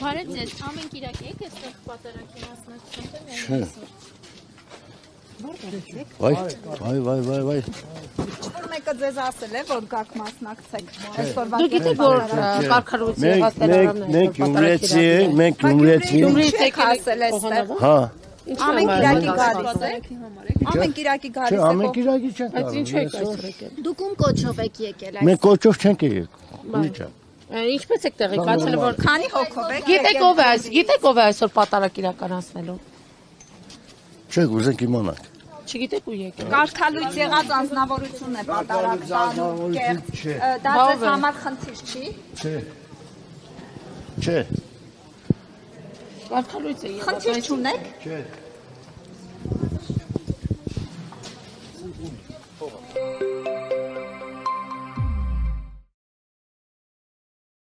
Բարև ձեզ, ամեն կիրակ եք այստեղ պատարագի մասնակցում Վայ։ Որ մեկը ձեզ ասել է, որ գաք մասնակցեք։ Դուք գիտեք, որ կարգառույցի եղածներ առանց Մենք գյումրեցի եք ասել այստեղ։ հա Ամեն կիրակի գալիս է։ Ամեն կիրակի գալիս է։ Ամեն կիրակի չենք Բայց ինչու եք այսօր եկել։ Դուք ում կոչով եք եկել այս։ Մենք կոչով չենք եկել Ինչպես եք տեղեկացել, որ Քանի հոգով եք։ Գիտեք ով է այսօր պատարագ իրականացնելու։ Չեք ուզենք իմանանք Չգիտեք ու եկել։ Կարգալույց եղած անձնավորությունն է պատարագ տանում կեղծ։ Դա ձեզ համար խնդիր չի։ Չէ Կարգալույց է եղած։ Խնդիր չունեք։ Չէ